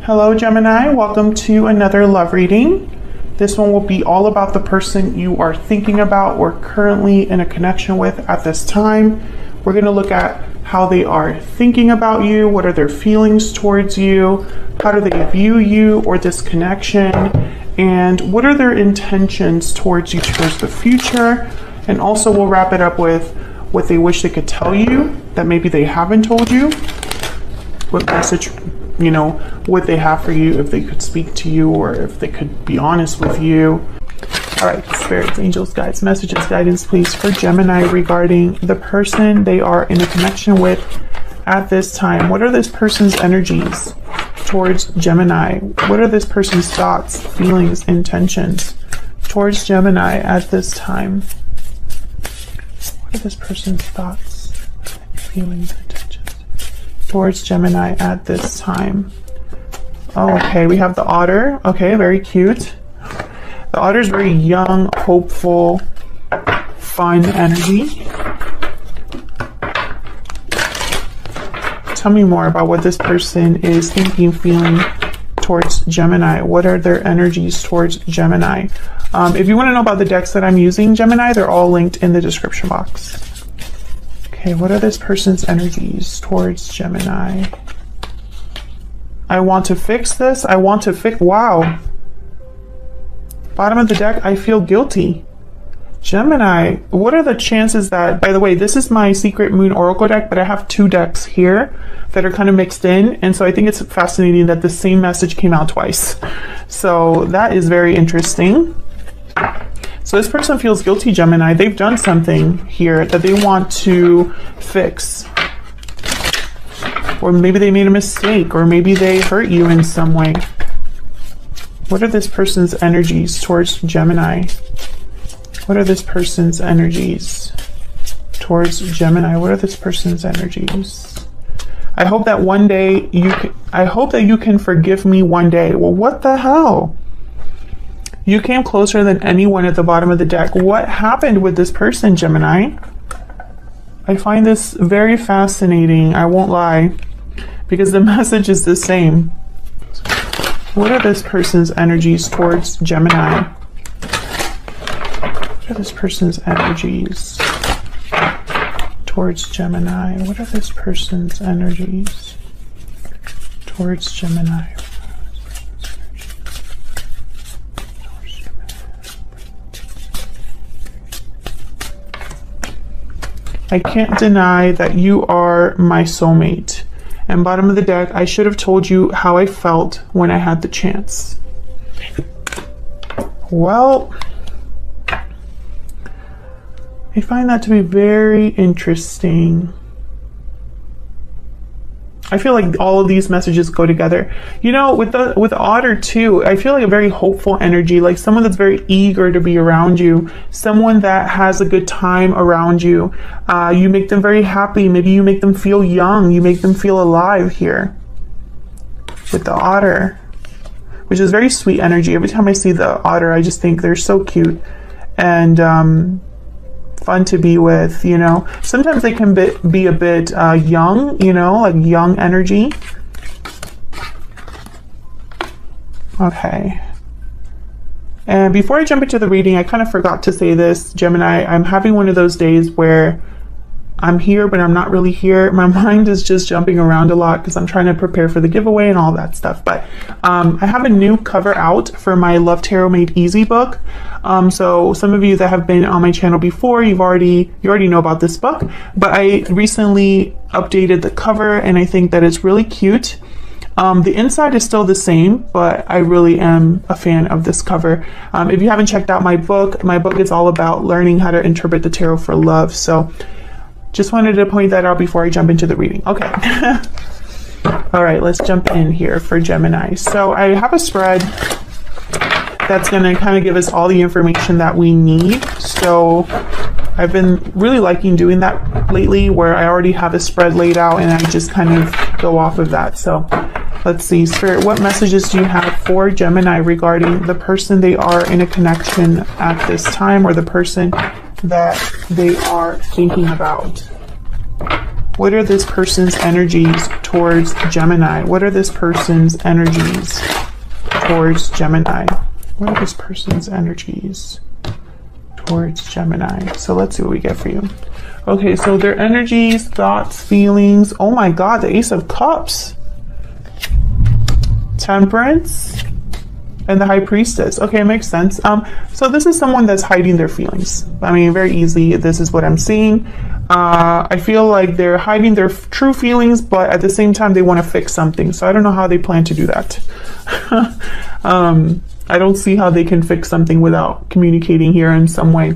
Hello Gemini, welcome to another love reading. This one will be all about the person you are thinking about or currently in a connection with at this time. We're going to look at how they are thinking about you, what are their feelings towards you, how do they view you or this connection, and what are their intentions towards you towards the future. And also we'll wrap it up with what they wish they could tell you that maybe they haven't told you, what message, what they have for you, if they could speak to you or if they could be honest with you. All right, spirits, angels, guides, messages, guidance, please, for Gemini regarding the person they are in a connection with at this time. What are this person's energies towards Gemini? What are this person's thoughts, feelings, intentions towards Gemini at this time? What are this person's thoughts, feelings, intentions towards Gemini at this time? Oh, okay, we have the otter. Okay, very cute. The otter is very young, hopeful, fun energy. Tell me more about what this person is thinking, feeling towards Gemini. What are their energies towards Gemini? If you want to know about the decks that I'm using, Gemini, they're all linked in the description box. Okay, what are this person's energies towards Gemini? I want to fix this. I want to fix, wow. Bottom of the deck, I feel guilty. Gemini, what are the chances that, by the way, this is my Secret Moon Oracle deck, but I have two decks here that are kind of mixed in. And so I think it's fascinating that the same message came out twice. So that is very interesting. So this person feels guilty, Gemini. They've done something here that they want to fix. Or maybe they made a mistake, or maybe they hurt you in some way. What are this person's energies towards Gemini? What are this person's energies towards Gemini? What are this person's energies? I hope that one day I hope that you can forgive me one day. Well, what the hell? You came closer than anyone at the bottom of the deck. What happened with this person, Gemini? I find this very fascinating, I won't lie, because the message is the same. What are this person's energies towards Gemini? What are this person's energies towards Gemini? What are this person's energies towards Gemini? I can't deny that you are my soulmate. And bottom of the deck, I should have told you how I felt when I had the chance. Well, I find that to be very interesting. I feel like all of these messages go together. With Otter too, I feel like a very hopeful energy, like someone that's very eager to be around you, someone that has a good time around you. You make them very happy. Maybe you make them feel young. You make them feel alive here. With the Otter, which is very sweet energy. Every time I see the Otter, I just think they're so cute and fun to be with, Sometimes they can be a bit young, like young energy. Okay. And before I jump into the reading, I kind of forgot to say this, Gemini. I'm having one of those days where I'm here, but I'm not really here. My mind is just jumping around a lot because I'm trying to prepare for the giveaway and all that stuff. But I have a new cover out for my Love Tarot Made Easy book. So some of you that have been on my channel before, you already know about this book. But I recently updated the cover, and I think that it's really cute. The inside is still the same, but I really am a fan of this cover. If you haven't checked out my book is all about learning how to interpret the tarot for love. So just wanted to point that out before I jump into the reading. Okay. All right, let's jump in here for Gemini. So I have a spread that's going to kind of give us all the information that we need. So I've been really liking doing that lately, where I already have a spread laid out and I just kind of go off of that. So let's see, Spirit, what messages do you have for Gemini regarding the person they are in a connection at this time, or the person that they are thinking about? What are this person's energies towards Gemini? What are this person's energies towards Gemini? What are this person's energies towards Gemini? So let's see what we get for you. Okay, so their energies, thoughts, feelings. Oh my God, the Ace of Cups. Temperance. And the High Priestess. Okay, it makes sense. So this is someone that's hiding their feelings. I mean, very easily, this is what I'm seeing. I feel like they're hiding their true feelings, but at the same time, they want to fix something. So I don't know how they plan to do that. I don't see how they can fix something without communicating here in some way.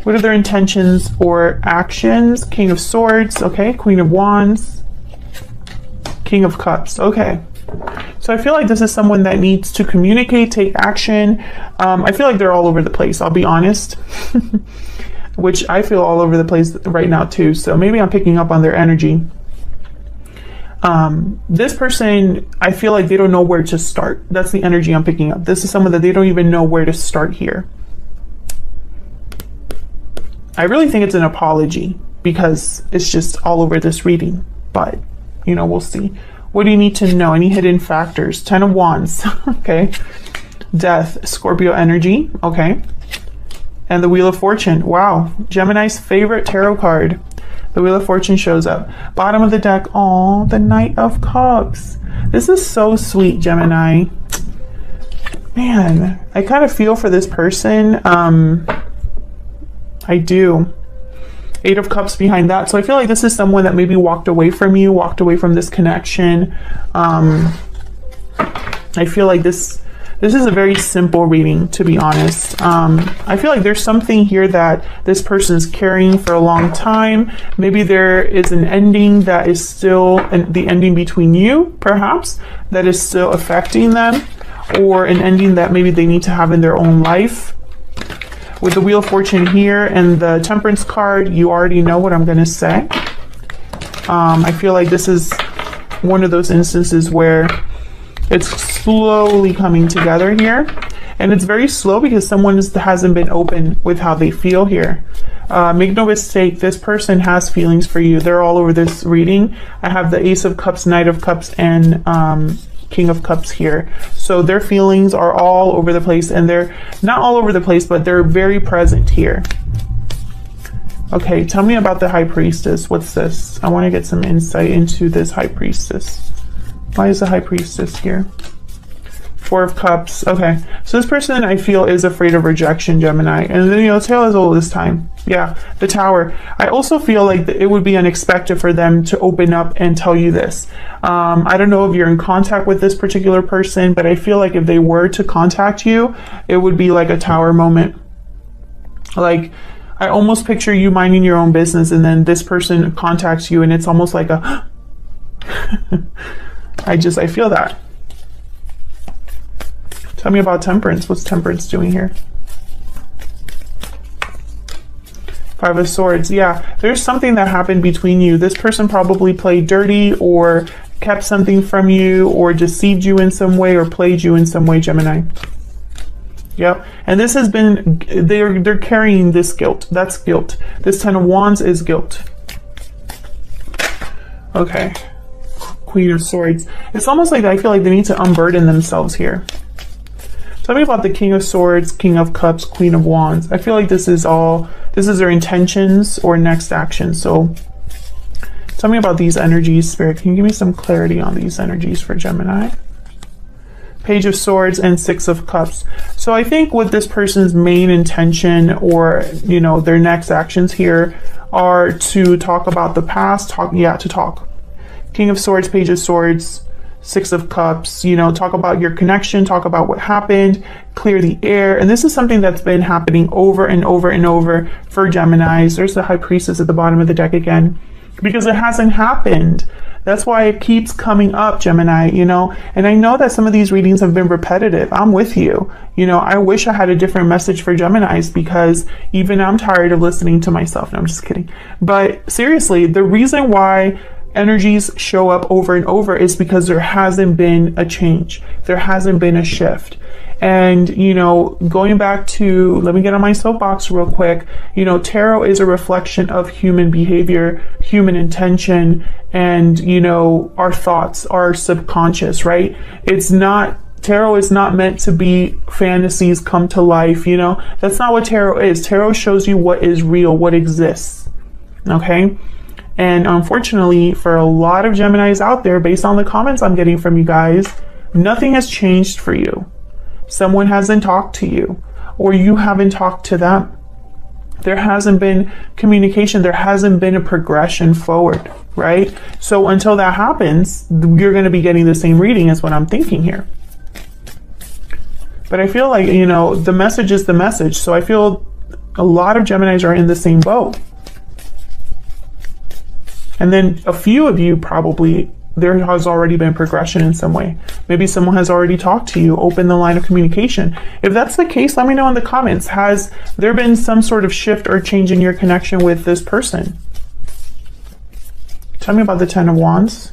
What are their intentions or actions? King of Swords. Okay, Queen of Wands. King of Cups. Okay. So I feel like this is someone that needs to communicate, take action. I feel like they're all over the place, I'll be honest. Which I feel all over the place right now too. So maybe I'm picking up on their energy. This person, I feel like they don't know where to start. That's the energy I'm picking up. This is someone that they don't even know where to start here. I really think it's an apology because it's just all over this reading. But, you know, we'll see. What do you need to know? Any hidden factors? 10 of Wands. Okay. Death. Scorpio energy. Okay. And the Wheel of Fortune. Wow. Gemini's favorite tarot card. The Wheel of Fortune shows up. Bottom of the deck. Oh, the Knight of Cups. This is so sweet, Gemini. Man, I kind of feel for this person. I do. 8 of Cups behind that. So I feel like this is someone that maybe walked away from you, walked away from this connection. I feel like this is a very simple reading, to be honest. I feel like there's something here that this person is carrying for a long time. Maybe there is an ending that is still the ending between you, perhaps, that is still affecting them, or an ending that maybe they need to have in their own life. With the Wheel of Fortune here and the Temperance card, you already know what I'm going to say. I feel like this is one of those instances where it's slowly coming together here. And it's very slow because someone hasn't been open with how they feel here. Make no mistake, this person has feelings for you. They're all over this reading. I have the Ace of Cups, Knight of Cups, and King of Cups here. So their feelings are all over the place, and they're not all over the place, but they're very present here. Okay, tell me about the High Priestess. What's this? I want to get some insight into this High Priestess. Why is the High Priestess here? 4 of Cups. Okay, so this person I feel is afraid of rejection, Gemini. And then, you know, tale as old as time. Yeah, the Tower. I also feel like it would be unexpected for them to open up and tell you this. I don't know if you're in contact with this particular person, but I feel like if they were to contact you, it would be like a Tower moment. Like, I almost picture you minding your own business and then this person contacts you and it's almost like a I feel that. Tell me about Temperance. What's Temperance doing here? 5 of Swords. Yeah, there's something that happened between you. This person probably played dirty or kept something from you or deceived you in some way or played you in some way, Gemini. Yep. And this has been, they're carrying this guilt. That's guilt. This 10 of Wands is guilt. Okay. Queen of Swords. It's almost like I feel like they need to unburden themselves here. Tell me about the King of Swords, King of Cups, Queen of Wands. I feel like this is their intentions or next action. So tell me about these energies, Spirit. Can you give me some clarity on these energies for Gemini? Page of Swords and 6 of Cups. So I think what this person's main intention or, you know, their next actions here are to talk about the past, to talk. King of Swords, Page of Swords, 6 of Cups, you know, talk about your connection, talk about what happened, clear the air. And this is something that's been happening over and over and over for Geminis. There's the High Priestess at the bottom of the deck again, because it hasn't happened. That's why it keeps coming up, Gemini, you know, and I know that some of these readings have been repetitive. I'm with you. You know, I wish I had a different message for Geminis because even I'm tired of listening to myself. No, I'm just kidding. But seriously, the reason why energies show up over and over is because there hasn't been a change. There hasn't been a shift. And, you know, going back to, let me get on my soapbox real quick. You know, tarot is a reflection of human behavior, human intention, and, you know, our thoughts, our subconscious, right? Tarot is not meant to be fantasies come to life, you know? That's not what tarot is. Tarot shows you what is real, what exists, okay? And unfortunately, for a lot of Geminis out there, based on the comments I'm getting from you guys, nothing has changed for you. Someone hasn't talked to you, or you haven't talked to them. There hasn't been communication. There hasn't been a progression forward, right? So until that happens, you're going to be getting the same reading as what I'm thinking here. But I feel like, you know, the message is the message. So I feel a lot of Geminis are in the same boat. And then a few of you probably, there has already been progression in some way. Maybe someone has already talked to you, opened the line of communication. If that's the case, let me know in the comments. Has there been some sort of shift or change in your connection with this person? Tell me about the Ten of Wands.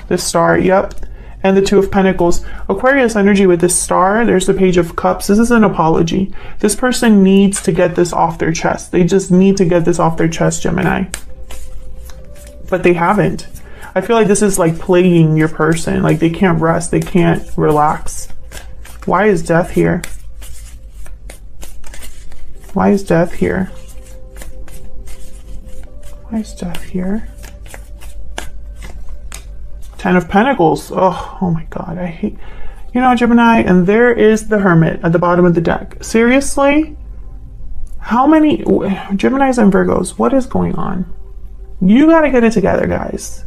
The Star, yep. And the Two of Pentacles. Aquarius energy with this Star. There's the Page of Cups. This is an apology. This person needs to get this off their chest. They just need to get this off their chest, Gemini. But they haven't. I feel like this is like plaguing your person. Like they can't rest. They can't relax. Why is Death here? Why is Death here? Why is Death here? Ten of Pentacles. Oh my God. I hate, you know, Gemini. And there is the Hermit at the bottom of the deck. Seriously? How many Geminis and Virgos? What is going on? You got to get it together, guys.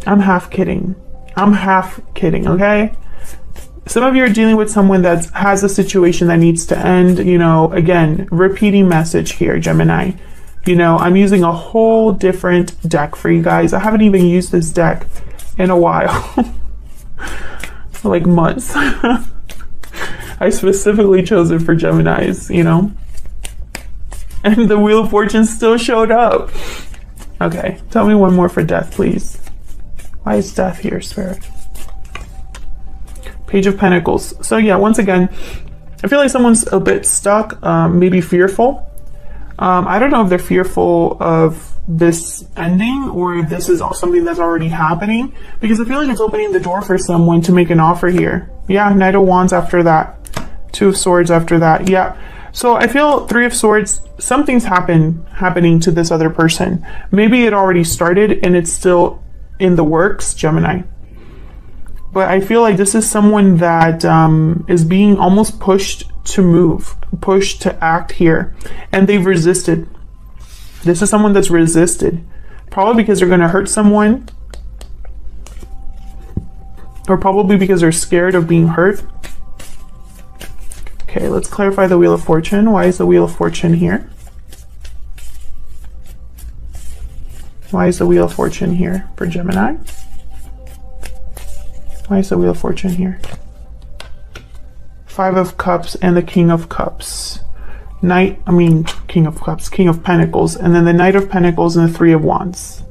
I'm half kidding. I'm half kidding, okay? Some of you are dealing with someone that has a situation that needs to end. You know, again, repeating message here, Gemini. You know, I'm using a whole different deck for you guys. I haven't even used this deck in a while. Like months. I specifically chose it for Geminis, you know? And the Wheel of Fortune still showed up. Okay, tell me one more for Death, please. Why is Death here, Spirit? Page of Pentacles. So yeah, once again, I feel like someone's a bit stuck, maybe fearful. I don't know if they're fearful of this ending or if this is something that's already happening, because I feel like it's opening the door for someone to make an offer here. Yeah, Knight of Wands after that. Two of Swords after that. Yeah. So I feel Three of Swords, something's happening to this other person. Maybe it already started and it's still in the works, Gemini. But I feel like this is someone that is being almost pushed to move, pushed to act here. And they've resisted. This is someone that's resisted. Probably because they're going to hurt someone. Or probably because they're scared of being hurt. Okay, let's clarify the Wheel of Fortune. Why is the Wheel of Fortune here? Why is the Wheel of Fortune here for Gemini? Why is the Wheel of Fortune here? Five of Cups and the King of Cups. King of Cups, King of Pentacles, and then the Knight of Pentacles and the Three of Wands.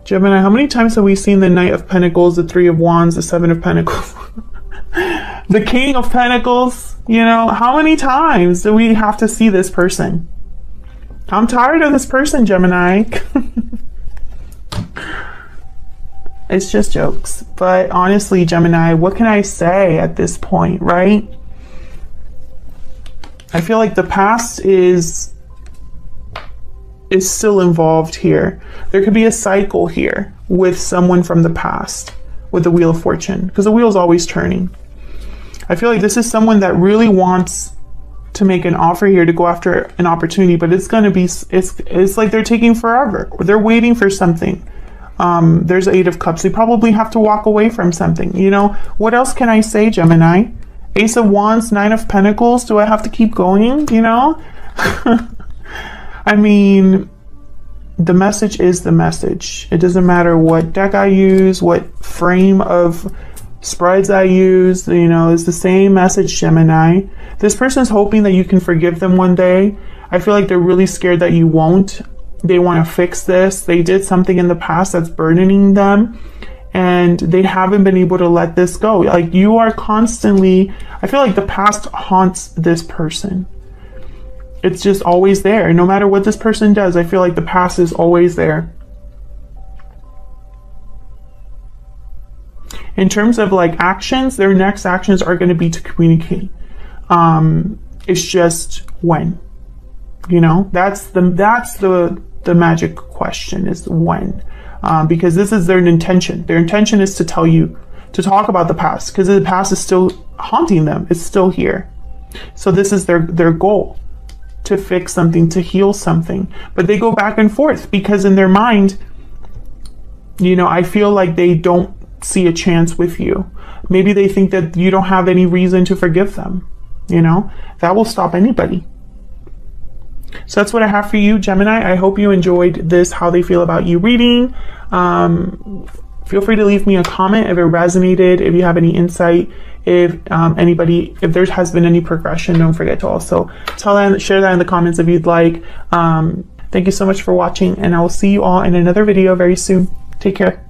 Gemini, how many times have we seen the Knight of Pentacles, the Three of Wands, the Seven of Pentacles? The King of Pentacles, you know, how many times do we have to see this person? I'm tired of this person, Gemini. It's just jokes. But honestly, Gemini, what can I say at this point, right? I feel like the past is still involved here. There could be a cycle here with someone from the past with the Wheel of Fortune, because the wheel is always turning. I feel like this is someone that really wants to make an offer here, to go after an opportunity, but it's going to be, it's like they're taking forever. They're waiting for something. There's Eight of Cups. They probably have to walk away from something. You know, what else can I say, Gemini? Ace of Wands, Nine of Pentacles. Do I have to keep going? You know? I mean, the message is the message. It doesn't matter what deck I use, what frame of spreads I use, you know, it's the same message, Gemini. This person's hoping that you can forgive them one day. I feel like they're really scared that you won't. They want to fix this. They did something in the past that's burdening them. and they haven't been able to let this go. Like, you are constantly, I feel like the past haunts this person. It's just always there. No matter what this person does, I feel like the past is always there. In terms of like actions, their next actions are going to be to communicate. It's just when, you know, that's the magic question, is when, because this is their intention. Their intention is to tell you, to talk about the past, because the past is still haunting them. It's still here. So this is their goal, to fix something, to heal something. But they go back and forth because in their mind, you know, I feel like they don't see a chance with you. Maybe they think that you don't have any reason to forgive them. You know, that will stop anybody. So that's what I have for you, Gemini. I hope you enjoyed this how they feel about you reading. Feel free to leave me a comment if it resonated, if you have any insight, if there has been any progression. Don't forget to also share that in the comments if you'd like. Thank you so much for watching, and I will see you all in another video very soon. Take care.